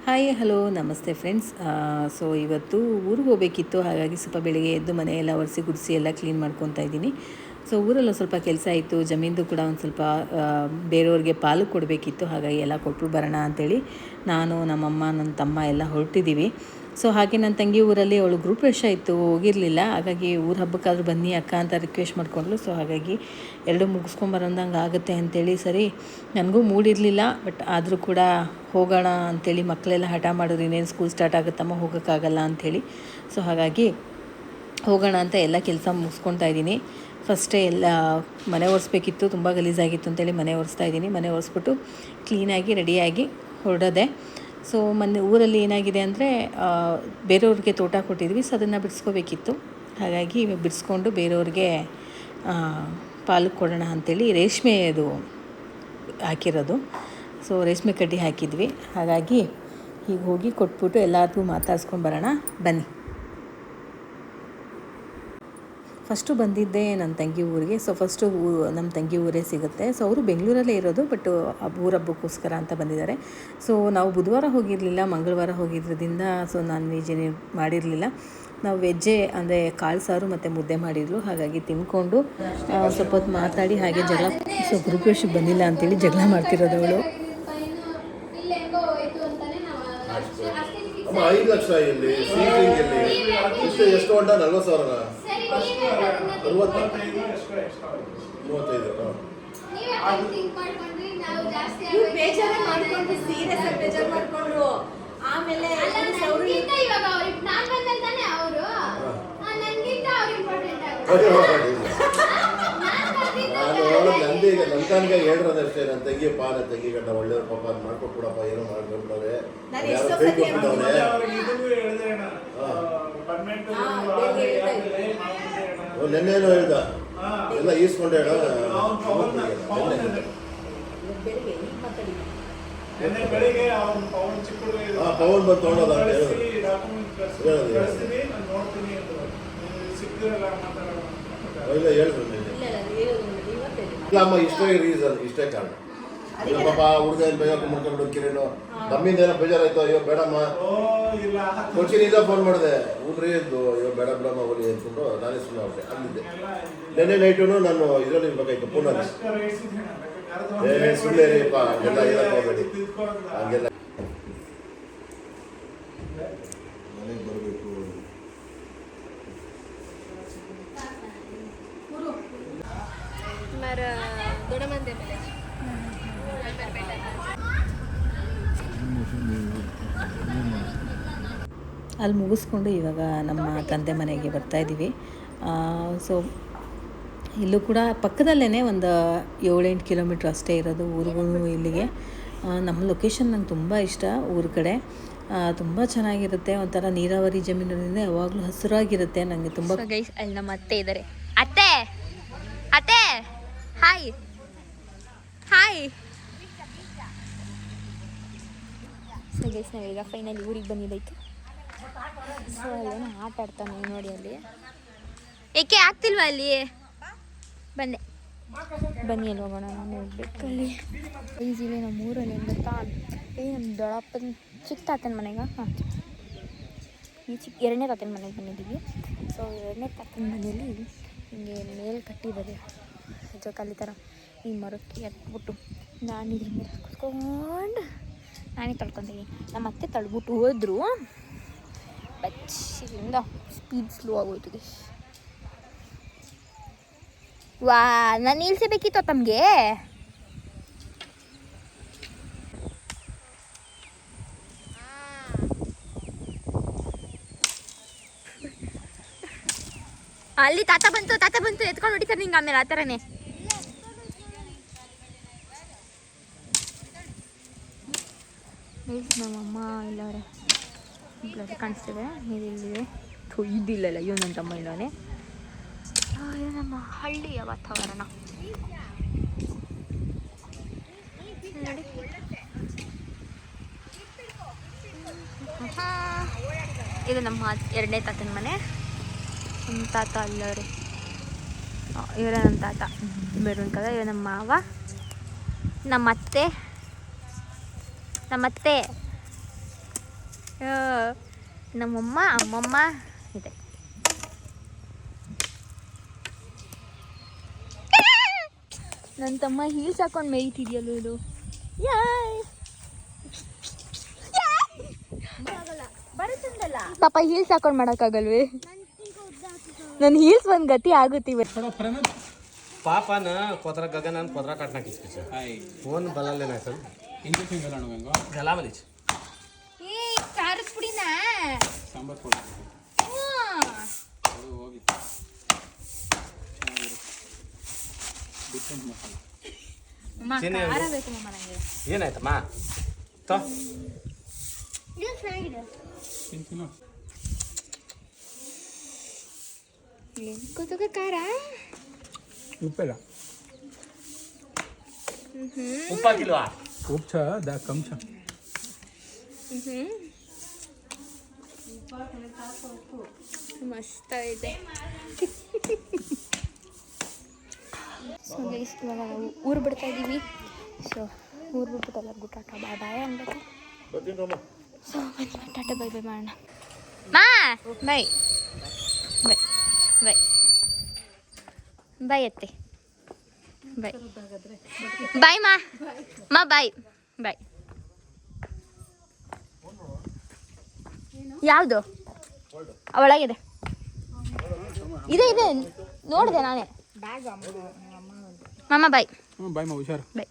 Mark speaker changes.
Speaker 1: Hi hello ನಮಸ್ತೆ friends. So ಇವತ್ತು ಊರಿಗೆ ಹೋಗಬೇಕಿತ್ತು, ಹಾಗಾಗಿ ಸ್ವಲ್ಪ ಬೆಳಿಗ್ಗೆ ಎದ್ದು ಮನೆಯೆಲ್ಲ ಒರೆಸಿ ಗುಡಿಸಿ ಎಲ್ಲ ಕ್ಲೀನ್ ಮಾಡ್ಕೊತಾ ಇದ್ದೀನಿ. ಸೊ ಊರಲ್ಲಿ ಸ್ವಲ್ಪ ಕೆಲಸ ಇತ್ತು, ಜಮೀನ್ದು ಕೂಡ ಒಂದು ಸ್ವಲ್ಪ ಬೇರೆಯವ್ರಿಗೆ ಪಾಲು ಕೊಡಬೇಕಿತ್ತು, ಹಾಗಾಗಿ ಎಲ್ಲ ಕೊಟ್ಟು ಬರೋಣ ಅಂಥೇಳಿ ನಾನು ನಮ್ಮಮ್ಮ ನನ್ನ ತಮ್ಮ ಎಲ್ಲ ಹೊರಟಿದ್ದೀವಿ. ಸೊ ಹಾಗೆ ನನ್ನ ತಂಗಿ ಊರಲ್ಲಿ ಅವಳು ಗ್ರೂಪ್ ರಶ ಇತ್ತು, ಹೋಗಿರಲಿಲ್ಲ. ಹಾಗಾಗಿ ಊರ ಹಬ್ಬಕ್ಕಾದ್ರೂ ಬನ್ನಿ ಅಕ್ಕ ಅಂತ ರಿಕ್ವೆಸ್ಟ್ ಮಾಡಿಕೊಂಡ್ಳು. ಸೊ ಹಾಗಾಗಿ ಎರಡು ಮುಗಿಸ್ಕೊಂಬರೋದಂಗೆ ಆಗುತ್ತೆ ಅಂಥೇಳಿ ಸರಿ, ನನಗೂ ಮೂಡಿರಲಿಲ್ಲ, ಬಟ್ ಆದರೂ ಕೂಡ ಹೋಗೋಣ ಅಂಥೇಳಿ ಮಕ್ಕಳೆಲ್ಲ ಹಠ ಮಾಡಿದ್ರು, ಇನ್ನೇನು ಸ್ಕೂಲ್ ಸ್ಟಾರ್ಟ್ ಆಗುತ್ತಮ್ಮ ಹೋಗೋಕ್ಕಾಗಲ್ಲ ಅಂಥೇಳಿ. ಸೊ ಹಾಗಾಗಿ ಹೋಗೋಣ ಅಂತ ಎಲ್ಲ ಕೆಲಸ ಮುಗಿಸ್ಕೊತಾ ಇದ್ದೀನಿ. ಫಸ್ಟೇ ಎಲ್ಲ ಮನೆ ಒರೆಸ್ಬೇಕಿತ್ತು, ತುಂಬ ಗಲೀಜಾಗಿತ್ತು ಅಂತೇಳಿ ಮನೆ ಒರೆಸ್ತಾ ಇದ್ದೀನಿ. ಮನೆ ಒರೆಸ್ಬಿಟ್ಟು ಕ್ಲೀನಾಗಿ ರೆಡಿಯಾಗಿ ಹೊರಡೋದೆ. ಸೊ ಮೊನ್ನೆ ಊರಲ್ಲಿ ಏನಾಗಿದೆ ಅಂದರೆ ಬೇರೆಯವ್ರಿಗೆ ತೋಟ ಕೊಟ್ಟಿದ್ವಿ, ಸೊ ಅದನ್ನು ಬಿಡಿಸ್ಕೋಬೇಕಿತ್ತು. ಹಾಗಾಗಿ ಬಿಡಿಸ್ಕೊಂಡು ಬೇರೆಯವ್ರಿಗೆ ಪಾಲು ಕೊಡೋಣ ಅಂಥೇಳಿ ರೇಷ್ಮೆ ಅದು ಹಾಕಿರೋದು. ಸೊ ರೇಷ್ಮೆ ಕಡ್ಡಿ ಹಾಕಿದ್ವಿ, ಹಾಗಾಗಿ ಹೀಗೆ ಹೋಗಿ ಕೊಟ್ಬಿಟ್ಟು ಎಲ್ಲರಿಗೂ ಮಾತಾಡ್ಸ್ಕೊಂಡು ಬರೋಣ ಬನ್ನಿ. ಫಸ್ಟು ಬಂದಿದ್ದೆ ನನ್ನ ತಂಗಿ ಊರಿಗೆ. ಸೊ ಫಸ್ಟು ನಮ್ಮ ತಂಗಿ ಊರೇ ಸಿಗುತ್ತೆ. ಸೊ ಅವರು ಬೆಂಗಳೂರಲ್ಲೇ ಇರೋದು, ಬಟ್ ಊರ ಹಬ್ಬಕ್ಕೋಸ್ಕರ ಅಂತ ಬಂದಿದ್ದಾರೆ. ಸೊ ನಾವು ಬುಧವಾರ ಹೋಗಿರಲಿಲ್ಲ, ಮಂಗಳವಾರ ಹೋಗಿದ್ದರಿಂದ ಸೊ ನಾನ್ ವೆಜ್ ಮಾಡಿರಲಿಲ್ಲ. ನಾವು ವೆಜ್ಜೇ, ಅಂದರೆ ಕಾಳು ಸಾರು ಮತ್ತು ಮುದ್ದೆ ಮಾಡಿದ್ಲು. ಹಾಗಾಗಿ ತಿಂದ್ಕೊಂಡು ಸ್ವಲ್ಪ ಹೊತ್ತು ಮಾತಾಡಿ ಹಾಗೆ ಜಗಳ, ಸೊ ಗೃಹಪ್ರವೇಶಕ್ಕೆ ಬಂದಿಲ್ಲ ಅಂತೇಳಿ ಜಗಳ ಮಾಡ್ತಿರೋದು ಅವಳು.
Speaker 2: 5 ಲಕ್ಷ ಇಲ್ಲಿ ಎಷ್ಟು ಹೊಂಟ 40,000
Speaker 3: ಆಮೇಲೆ
Speaker 2: ನಂದೀಗ ನಂತನ್ಗೆ ಹೇಳ್ರದಷ್ಟೇ, ನನ್ನ ತಂಗಿ ನನ್ನ ತಂಗಿ ಗಂಡ ಒಳ್ಳೆಯವ್ರ ಪಾಪ ಅದು ಮಾಡ್ಕೊಟ್ಬಿಡಪ್ಪ, ಏನೋ ಮಾಡ್ಕೊಂಡ್ಬಿಡವ್ರೆ, ಯಾರೋ ಕೈ ಕೊಟ್ಬಿಟ್ಟವ್ರೆ. ನೆನ್ನೇನೋ ಹೇಳ್ದ, ಎಲ್ಲ ಈಸ್ಕೊಂಡೆ ಹೇಳ ಪವನ್ ಬಂದು ತೊಗೊಂಡೋದ ಅಂತ ಹೇಳಿದ್ರು. ಇಲ್ಲ ಅಮ್ಮ, ಇಷ್ಟೇ ರೀಸನ್, ಇಷ್ಟೇ ಕಾರಣ. ಇಲ್ಲ ಪಾಪ ಹುಡುಗ ಏನು ಬೇಗ ಮಾಡ್ಕೊಂಡು ಕಿರೇನು ನಮ್ಮಿಂದ ಏನೋ ಬೇಜಾರಾಯ್ತು, ಅಯ್ಯೋ ಬೇಡಮ್ಮ ಕೊಚ್ಚಿನಿಂದ ಫೋನ್ ಮಾಡಿದೆ, ಊರ್ರಿ ಇದ್ದು ಅಯ್ಯೋ ಬೇಡ ಬಿಡಮ್ಮ ಹೋಗಿ ಅಂದ್ಕೊಂಡು ನಾನೇ ಸುಮ್ಮನೆ ಆಗ್ಬಿಟ್ಟೆ. ಅಲ್ಲಿದ್ದೆ ನೆನ್ನೆ ನೈಟು ನಾನು ಇದರಲ್ಲಿ ಇರ್ಬೇಕಾಯ್ತು ಪೂನಲ್ಲಿ. ಸುಮ್ಮನೆ ರೀಪ್ಪ, ಹಂಗೆಲ್ಲ ಹೇಳಕ್ ಹೋಗ್ಬೇಡಿ, ಹಂಗೆಲ್ಲ ಮನೆಗೆ ಬರಬೇಕು.
Speaker 1: ಅಲ್ಲಿ ಮುಗಿಸ್ಕೊಂಡು ಇವಾಗ ನಮ್ಮ ತಂದೆ ಮನೆಗೆ ಬರ್ತಾಯಿದ್ದೀವಿ. ಸೊ ಇಲ್ಲೂ ಕೂಡ ಪಕ್ಕದಲ್ಲೇ ಒಂದು 7-8 ಕಿಲೋಮೀಟ್ರ್ ಅಷ್ಟೇ ಇರೋದು ಊರಿಗೂ ಇಲ್ಲಿಗೆ. ನಮ್ಮ ಲೊಕೇಶನ್ ನಂಗೆ ತುಂಬ ಇಷ್ಟ. ಊರ ಕಡೆ ತುಂಬ ಚೆನ್ನಾಗಿರುತ್ತೆ, ಒಂಥರ ನೀರಾವರಿ ಜಮೀನಿಂದ ಯಾವಾಗಲೂ ಹಸಿರಾಗಿರುತ್ತೆ. ನನಗೆ ತುಂಬ
Speaker 3: ಗೈಸ್, ಅಲ್ಲಿ ನಮ್ಮ ಅತ್ತೆ ಇದ್ದಾರೆ. ಅತ್ತೆ ಅತ್ತೆ ಹಾಯ್ ಹಾಯ್. ಸೊ ಗೈಸ್, ನಾವೀಗ ಫೈನಲಿ ಊರಿಗೆ ಬಂದಿದ್ದಾಯ್ತು. ಸೊ ಅಲ್ಲೇನೋ ಆಟ ಆಡ್ತಾನೆ ನೋಡಿ, ಅಲ್ಲಿ ಏಕೆ ಆಗ್ತಿಲ್ವಾ ಅಲ್ಲಿ? ಬಂದೆ, ಬನ್ನಿ ಅಲ್ಲಿ ಹೋಗೋಣ. ನಾನು ಹೋಗ್ಬೇಕಲ್ಲಿ ಈಸಿಲಿ ನಮ್ಮ ಊರಲ್ಲಿ ಏನು ಗೊತ್ತಾ, ನಮ್ಮ ದೊಡ್ಡಪ್ಪನ ಚಿಕ್ಕ ತಾತನ ಮನೆಗೆ, ಈ ಎರಡನೇ ತಾತನ ಮನೆಗೆ ಬಂದಿದ್ದೀವಿ. ಸೊ ಎರಡನೇ ತಾತನ ಮನೆಯಲ್ಲಿ ಹಿಂಗೆ ಮೇಲೆ ಕಟ್ಟಿದ್ದಾರೆ ಜೋಕಾಲಿ ಥರ. ಈ ಮರಕ್ಕೆ ಹತ್ಬಿಟ್ಟು ನಾನು ಇದ್ರ ಮೇಲೆ ಕುತ್ಕೊಂಡು ನಾನೇ ತಳ್ಕೊತೀನಿ. ನಮ್ಮ ಅತ್ತೆ ತಳ್ಬಿಟ್ಟು ಹೋದ್ರು, ಬಚ್ಚಿಯಿಂದ ಸ್ಪೀಡ್ ಸ್ಲೋ ಆಗೋಯ್ತದೆ. ವಾ, ನಾನು ನಿಲ್ಸಬೇಕಿತ್ತು ತಮಗೆ. ಅಲ್ಲಿ ತಾತ ಬಂತು ಎತ್ಕೊಂಡು ಹೊಡಿತಾರೆ ನಿಂಗೆ. ಆಮೇಲೆ ಆ ಥರನೇ ನಮ್ಮಮ್ಮ ಇಲ್ಲವ್ರೆ, ಇಲ್ಲವ್ರೆ ಕಾಣಿಸ್ತಿದೆ, ಇಲ್ಲಿದೆ. ಇದಿಲ್ಲ, ಅಯ್ಯೋ ನನ್ನ ತಮ್ಮ ಇಲ್ಲವೇ. ನಮ್ಮ ಹಳ್ಳಿಯ ವಾತಾವರಣ ನೋಡಿ. ಇದು ನಮ್ಮ ಎರಡನೇ ತಾತನ ಮನೆ. ನಮ್ಮ ತಾತ ಅಲ್ಲವ್ರೆ, ಇವರೇ ನಮ್ಮ ತಾತ ಬೇರೊಂದು ಕದ. ಇವ ನಮ್ಮ ಮಾವ, ನಮ್ಮತ್ತೆ ನಮ್ಮಮ್ಮ ಅಮ್ಮಮ್ಮ ಇದೆ. ನನ್ನ ತಮ್ಮ ಹೀಲ್ಸ್ ಹಾಕೊಂಡು ಮೇಯ್ತಿದ್ಯಲ್ಲ ಇದು. ಪಾಪ ಹೀಲ್ಸ್ ಹಾಕೊಂಡು ಮಾಡೋಕ್ಕಾಗಲ್ವೇ? ನನ್ನ ಹೀಲ್ಸ್ ಒಂದು ಗತಿ ಆಗುತ್ತೀವಿ.
Speaker 4: पापा ना कोतरा गगन आणि कोतरा काटना किसकिस फोन बलाले नाही सर
Speaker 5: इंजेक्शन घाला नको
Speaker 4: झाला मलीच
Speaker 3: ಏ ಖಾರದ ಪುಡಿನಾ
Speaker 5: ಸಾಂಬಾರ್ ಪೌಡರ್ ಅದು ಹೋಗಿ ಡಿಫ್ರೆಂಟ್ ಮಸಾಲ
Speaker 3: ಖಾರ ಬೇಕು ಮಮ್ಮ ನನಗೆ.
Speaker 4: ಏನಾಯ್ತಮ್ಮ ತೋ
Speaker 3: ಇದು ಚೆನ್ನಾಗಿದೆ.
Speaker 5: ತಿನ್ನು
Speaker 3: ಏನು ಕೊತ್ತಗ ಖಾರ?
Speaker 5: ಉಪ್ಪಿಲ್ಲ
Speaker 4: ಉಪ್ಪಾಗಿಲ್ವಾ
Speaker 5: ಉಪ್ಪು ಛ ದಾ ಕಮ್ ಛ
Speaker 3: ಮಸ್ತ್ ಇದೆ. ಸೊ ಗೈಸ್ ಇವಾಗ ನಾವು ಊರು ಬಿಡ್ತಾ ಇದ್ದೀವಿ. ಸೊ ಊರು ಬಿಟ್ಬಿಟ್ಟು ಎಲ್ಲರಿಗೂ ಟಾಟಾ ಬಾಯ್ ಬಾಯ್ ಅನ್ಬೇಕು. ಸೊ ಬನ್ನಿ ಟಾಟಾ ಬೈ ಬೈ ಮಾಡೋಣ. ಮಾ ಬೈ ಬೈ ಬೈ ಬಾಯ್ ಅತ್ತೆ ಬಾಯ್ ಬಾಯ್ ಮಾ ಬಾಯ್ ಬಾಯ್. ಯಾವುದು ಒಳಗಿದೆ? ಇದೆ ಇದೆ ನೋಡಿದೆ ನಾನೇ. ಮಾಮ ಬಾಯ್
Speaker 5: ಬಾಯ್ ಮಾ ಹುಷಾರು
Speaker 3: ಬಾಯ್.